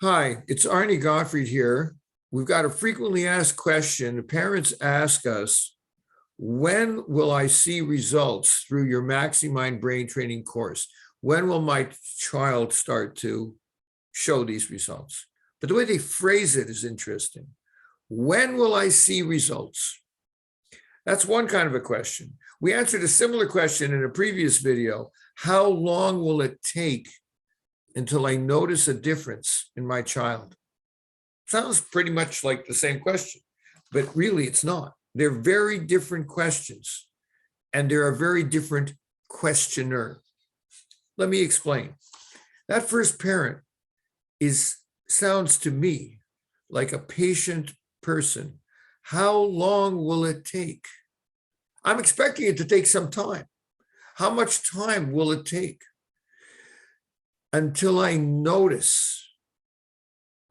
Hi, it's Arnie Gottfried here. We've got a frequently asked question. Parents ask us, when will I see results through your Maxi Mind brain training course? When will my child start to show these results? But the way they phrase it is interesting. When will I see results? That's one kind of a question. We answered a similar question in a previous video. How long will it take until I notice a difference in my child? Sounds pretty much like the same question, but really it's not. They're very different questions, and they're a very different questioner. Let me explain. That first parent sounds to me like a patient person. How long will it take? I'm expecting it to take some time. How much time will it take? Until I notice.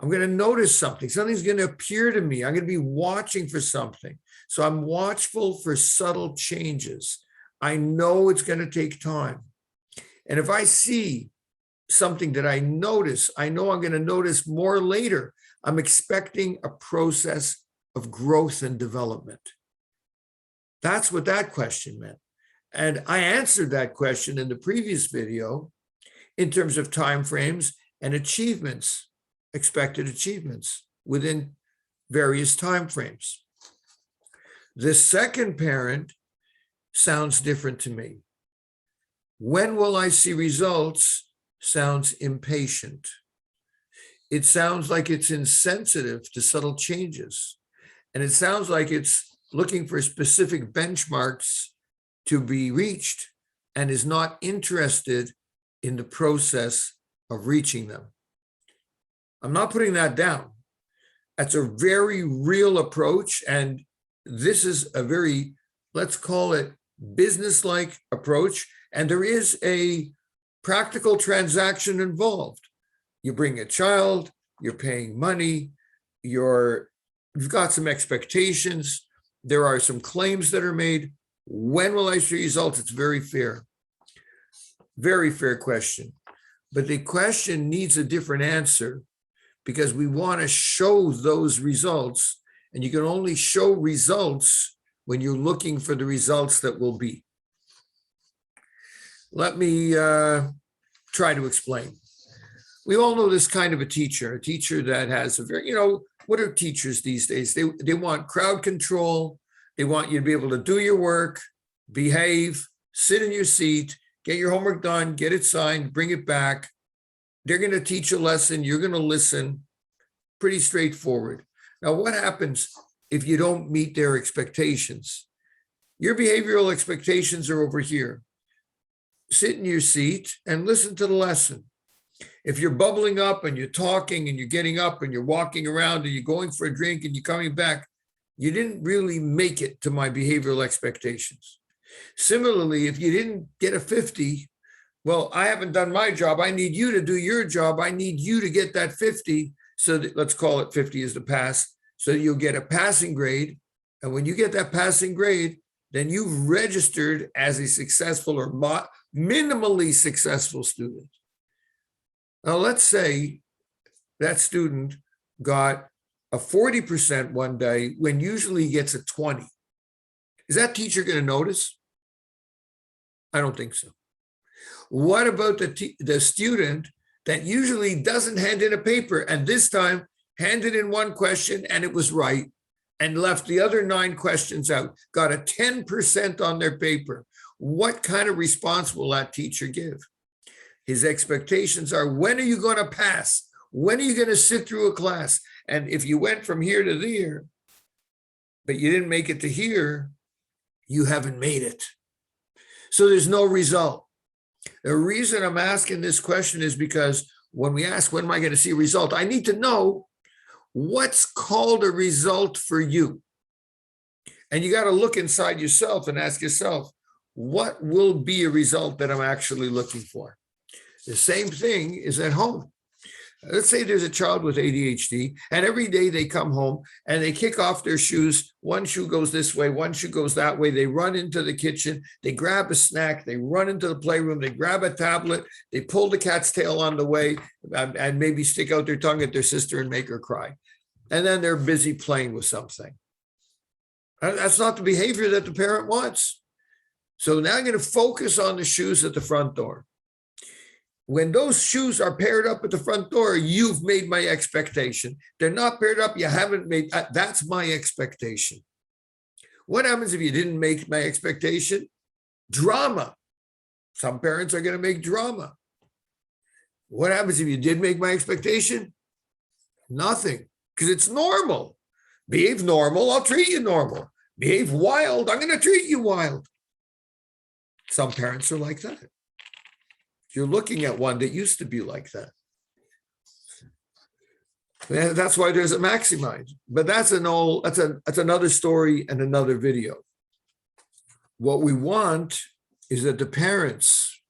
I'm going to notice something. Something's going to appear to me. I'm going to be watching for something. So I'm watchful for subtle changes. I know it's going to take time. And if I see something that I notice, I know I'm going to notice more later. I'm expecting a process of growth and development. That's what that question meant. And I answered that question in the previous video in terms of timeframes and achievements, expected achievements within various timeframes. The second parent sounds different to me. When will I see results? Sounds impatient. It sounds like it's insensitive to subtle changes. And it sounds like it's looking for specific benchmarks to be reached and is not interested in the process of reaching them. I'm not putting that down. That's a very real approach. And this is a very, let's call it business-like approach. And there is a practical transaction involved. You bring a child, you're paying money, you've got some expectations. There are some claims that are made. When will I see results? It's very fair. Very fair question. But the question needs a different answer because we want to show those results. And you can only show results when you're looking for the results that will be. Let me try to explain. We all know this kind of a teacher that has a very, what are teachers these days? They want crowd control. They want you to be able to do your work, behave, sit in your seat, get your homework done, get it signed, bring it back. They're going to teach a lesson. You're going to listen. Pretty straightforward. Now, what happens if you don't meet their expectations? Your behavioral expectations are over here. Sit in your seat and listen to the lesson. If you're bubbling up and you're talking and you're getting up and you're walking around and you're going for a drink and you're coming back, you didn't really make it to my behavioral expectations. Similarly, if you didn't get a 50, well, I haven't done my job. I need you to do your job. I need you to get that 50. So that, let's call it 50 as the pass. So you'll get a passing grade. And when you get that passing grade, then you've registered as a successful or minimally successful student. Now, let's say that student got a 40% one day when usually he gets a 20. Is that teacher going to notice? I don't think so. What about the student that usually doesn't hand in a paper and this time handed in one question and it was right and left the other 9 questions out, got a 10% on their paper? What kind of response will that teacher give? His expectations are, when are you going to pass? When are you going to sit through a class? And if you went from here to there, but you didn't make it to here, you haven't made it. So there's no result. The reason I'm asking this question is because when we ask, when am I going to see a result? I need to know what's called a result for you. And you got to look inside yourself and ask yourself, what will be a result that I'm actually looking for? The same thing is at home. Let's say there's a child with ADHD, and every day they come home and they kick off their shoes. One shoe goes this way, one shoe goes that way. They run into the kitchen, they grab a snack, they run into the playroom, they grab a tablet, they pull the cat's tail on the way, and maybe stick out their tongue at their sister and make her cry. And then they're busy playing with something. That's not the behavior that the parent wants. So now I'm going to focus on the shoes at the front door. When those shoes are paired up at the front door, you've made my expectation. They're not paired up, you haven't made, that's my expectation. What happens if you didn't make my expectation? Drama. Some parents are going to make drama. What happens if you did make my expectation? Nothing, because it's normal. Behave normal, I'll treat you normal. Behave wild, I'm going to treat you wild. Some parents are like that. You're looking at one that used to be like that. And that's why there's a Maxi mind. But that's another story and another video. What we want is that the parents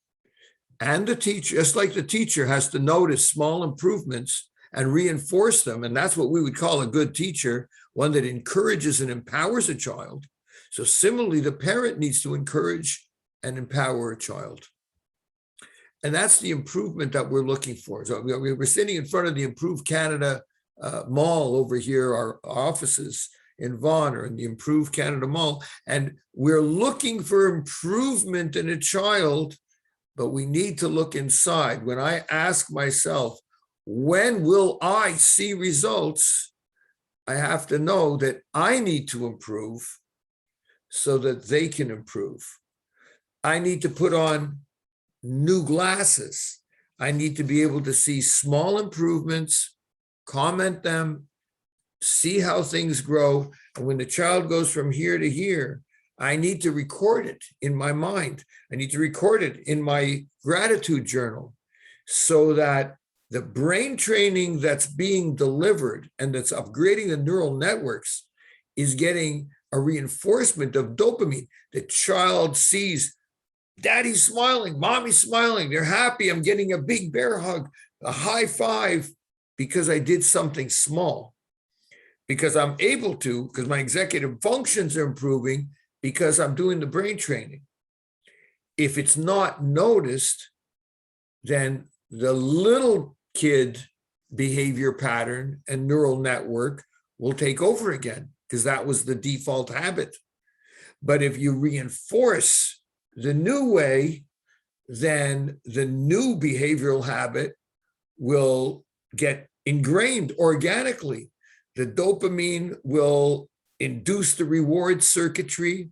and the teacher, just like the teacher has to notice small improvements and reinforce them, and that's what we would call a good teacher, one that encourages and empowers a child. So similarly, the parent needs to encourage and empower a child. And that's the improvement that we're looking for. So we're sitting in front of the Improve Canada Mall over here, our offices in Vaughan or in the Improve Canada Mall, and we're looking for improvement in a child, but we need to look inside. When I ask myself, when will I see results? I have to know that I need to improve so that they can improve. I need to put on new glasses. I need to be able to see small improvements, comment them, see how things grow. And when the child goes from here to here, I need to record it in my mind. I need to record it in my gratitude journal so that the brain training that's being delivered and that's upgrading the neural networks is getting a reinforcement of dopamine. The child sees daddy's smiling, mommy's smiling, they're happy, I'm getting a big bear hug, a high five, because I did something small, because I'm able to, because my executive functions are improving, because I'm doing the brain training. If it's not noticed, then the little kid behavior pattern and neural network will take over again, because that was the default habit. But if you reinforce the new way, then the new behavioral habit will get ingrained organically. The dopamine will induce the reward circuitry,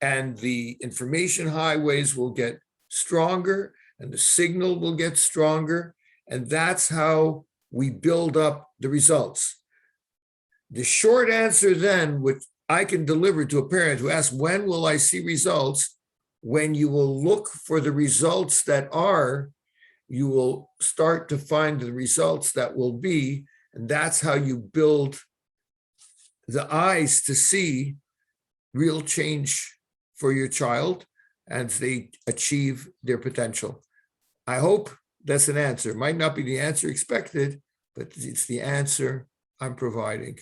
and the information highways will get stronger, and the signal will get stronger. And that's how we build up the results. The short answer then, which I can deliver to a parent who asks, when will I see results? When you will look for the results that are, you will start to find the results that will be, and that's how you build the eyes to see real change for your child as they achieve their potential. I hope that's an answer. It might not be the answer expected, but it's the answer I'm providing.